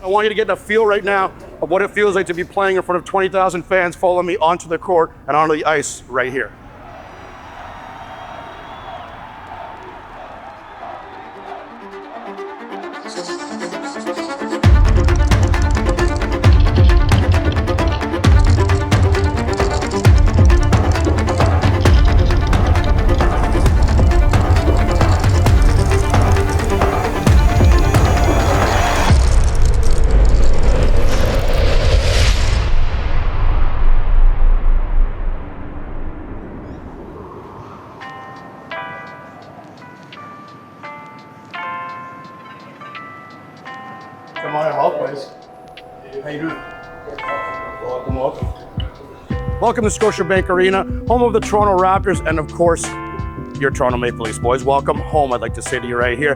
I want you to get a feel right now of what it feels like to be playing in front of 20,000 fans following me onto the court and onto the ice right here. Come on, help, please. How you doing? Welcome, welcome. Welcome to Scotiabank Arena, home of the Toronto Raptors, and of course, your Toronto Maple Leafs boys. Welcome home, I'd like to say to you right here.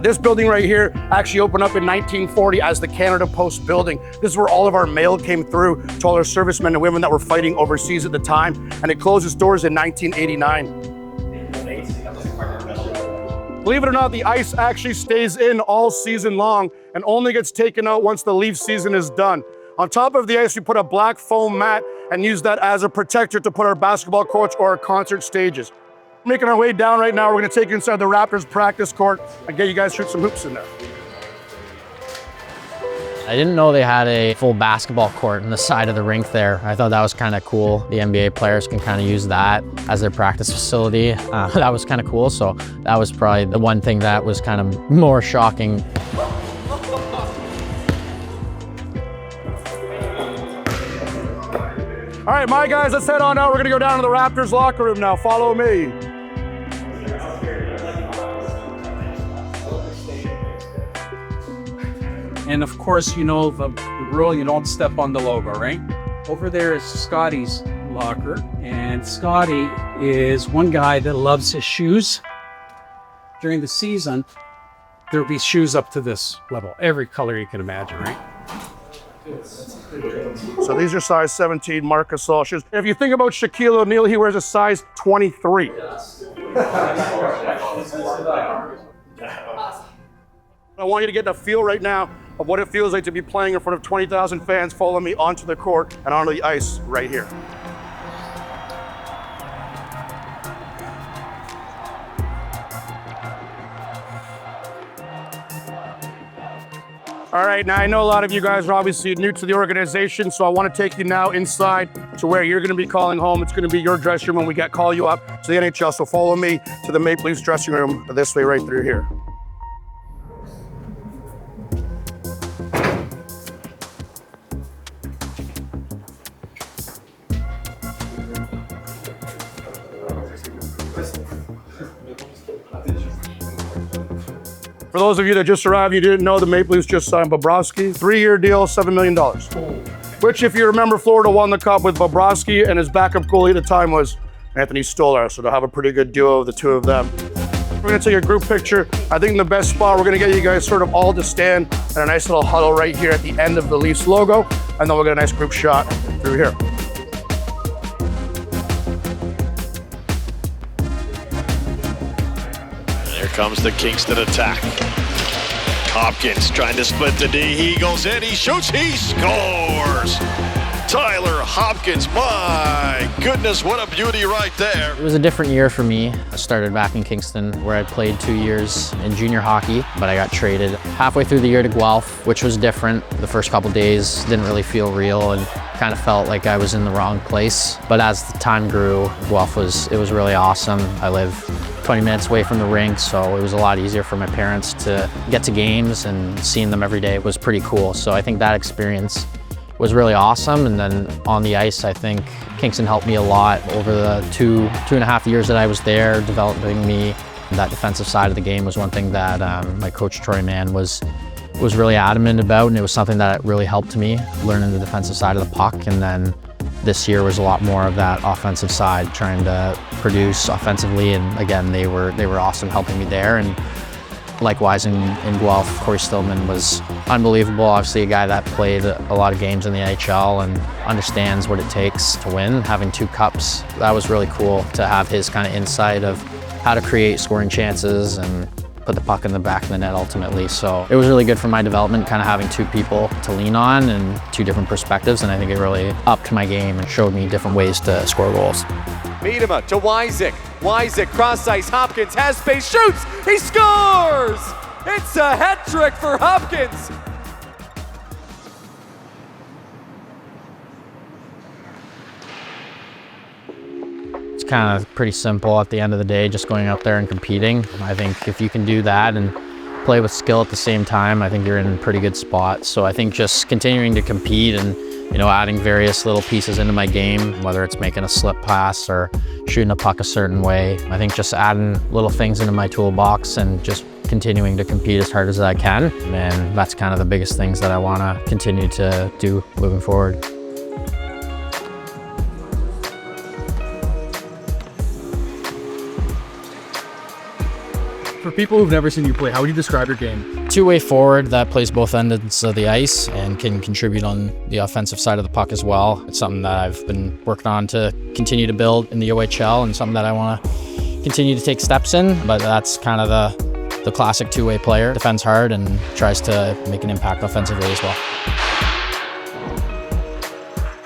This building right here actually opened up in 1940 as the Canada Post building. This is where all of our mail came through to all our servicemen and women that were fighting overseas at the time, and it closed its doors in 1989. Believe it or not, the ice actually stays in all season long and only gets taken out once the Leaf season is done. On top of the ice, we put a black foam mat and use that as a protector to put our basketball courts or our concert stages. Making our way down right now, we're gonna take you inside the Raptors practice court and get you guys shoot some hoops in there. I didn't know they had a full basketball court on the side of the rink there. I thought that was kind of cool. The NBA players can kind of use that as their practice facility. That was kind of cool. So that was probably the one thing that was kind of more shocking. All right, my guys, let's head on out. We're gonna go down to the Raptors locker room now. Follow me. And of course, you know the rule, you don't step on the logo, right? Over there is Scotty's locker, and Scotty is one guy that loves his shoes. During the season, there'll be shoes up to this level, every color you can imagine, right? So these are size 17 Marc Gasol shoes. If you think about Shaquille O'Neal, he wears a size 23. I want you to get a feel right now of what it feels like to be playing in front of 20,000 fans following me onto the court and onto the ice right here. All right, now I know a lot of you guys are obviously new to the organization, so I want to take you now inside to where you're going to be calling home. It's going to be your dressing room when we call you up to the NHL, so follow me to the Maple Leafs dressing room this way right through here. For those of you that just arrived, you didn't know, the Maple Leafs just signed Bobrovsky, 3-year deal, $7 million. Which, if you remember, Florida won the cup with Bobrovsky, and his backup goalie at the time was Anthony Stolar, so they'll have a pretty good duo of the two of them. We're gonna take a group picture. I think the best spot, we're gonna get you guys sort of all to stand in a nice little huddle right here at the end of the Leafs logo, and then we'll get a nice group shot through here. Here comes the Kingston attack. Hopkins trying to split the D. He goes in, he shoots, he scores! Tyler Hopkins, my goodness, what a beauty right there. It was a different year for me. I started back in Kingston where I played 2 years in junior hockey, but I got traded halfway through the year to Guelph, which was different. The first couple days didn't really feel real and kind of felt like I was in the wrong place. But as the time grew, Guelph was really awesome. I live 20 minutes away from the rink, so it was a lot easier for my parents to get to games, and seeing them every day was pretty cool. So I think that experience was really awesome. And then on the ice, I think Kingston helped me a lot over the two and a half years that I was there, developing me. That defensive side of the game was one thing that my coach Troy Mann was really adamant about, and it was something that really helped me learning the defensive side of the puck. And then this year was a lot more of that offensive side, trying to produce offensively. And again, they were awesome helping me there. And likewise in Guelph, Corey Stillman was unbelievable. Obviously a guy that played a lot of games in the NHL and understands what it takes to win. Having 2 cups, that was really cool to have his kind of insight of how to create scoring chances and put the puck in the back of the net ultimately. So it was really good for my development, kind of having two people to lean on and two different perspectives. And I think it really upped my game and showed me different ways to score goals. Miedema to Wysick. Wysick cross ice. Hopkins has space, shoots, he scores! It's a hat trick for Hopkins. It's kind of pretty simple at the end of the day, just going out there and competing. I think if you can do that and play with skill at the same time, I think you're in a pretty good spot. So I think just continuing to compete and, you know, adding various little pieces into my game, whether it's making a slip pass or shooting a puck a certain way. I think just adding little things into my toolbox and just continuing to compete as hard as I can. And that's kind of the biggest things that I want to continue to do moving forward. For people who've never seen you play, how would you describe your game? Two-way forward that plays both ends of the ice and can contribute on the offensive side of the puck as well. It's something that I've been working on to continue to build in the OHL and something that I want to continue to take steps in, but that's kind of the classic two-way player. Defends hard and tries to make an impact offensively as well.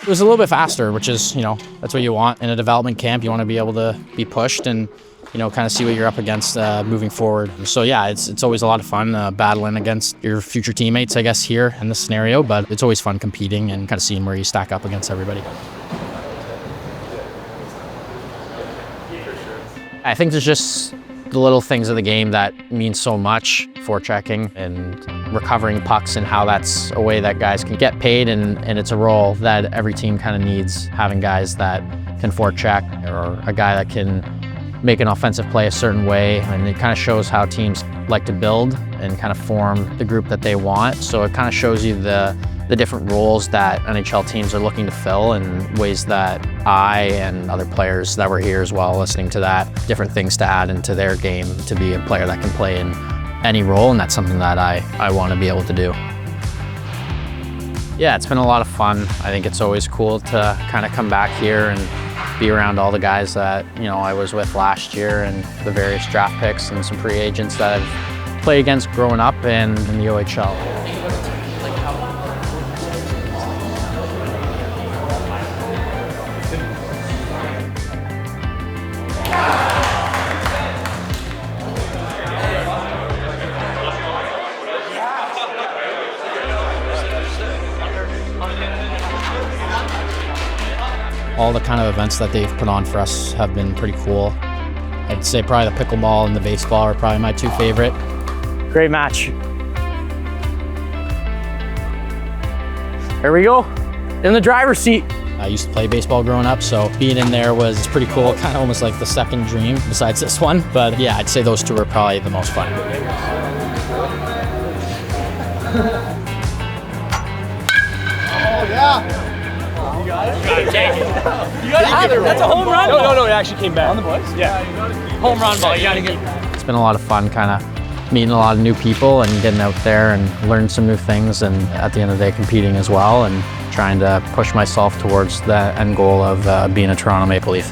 It was a little bit faster, which is, you know, that's what you want in a development camp. You want to be able to be pushed and, you know, kind of see what you're up against moving forward. So yeah, it's always a lot of fun battling against your future teammates, I guess, here in this scenario, but it's always fun competing and kind of seeing where you stack up against everybody. I think there's just the little things of the game that mean so much. Forechecking and recovering pucks and how that's a way that guys can get paid, and it's a role that every team kind of needs, having guys that can forecheck or a guy that can make an offensive play a certain way. And it kind of shows how teams like to build and kind of form the group that they want. So it kind of shows you the different roles that NHL teams are looking to fill and ways that I and other players that were here as well, listening to that, different things to add into their game to be a player that can play in any role, and that's something that I want to be able to do. Yeah, it's been a lot of fun. I think it's always cool to kind of come back here and be around all the guys that, you know, I was with last year and the various draft picks and some free agents that I've played against growing up and in the OHL. All the kind of events that they've put on for us have been pretty cool. I'd say probably the pickleball and the baseball are probably my two favorite. Great match. Here we go, in the driver's seat. I used to play baseball growing up, so being in there was pretty cool, kind of almost like the second dream besides this one. But yeah, I'd say those two are probably the most fun. That's a home run ball. No, it actually came back. On the boys? Yeah. Home run ball, you gotta get. It's been a lot of fun kind of meeting a lot of new people and getting out there and learning some new things, and at the end of the day competing as well and trying to push myself towards the end goal of being a Toronto Maple Leaf.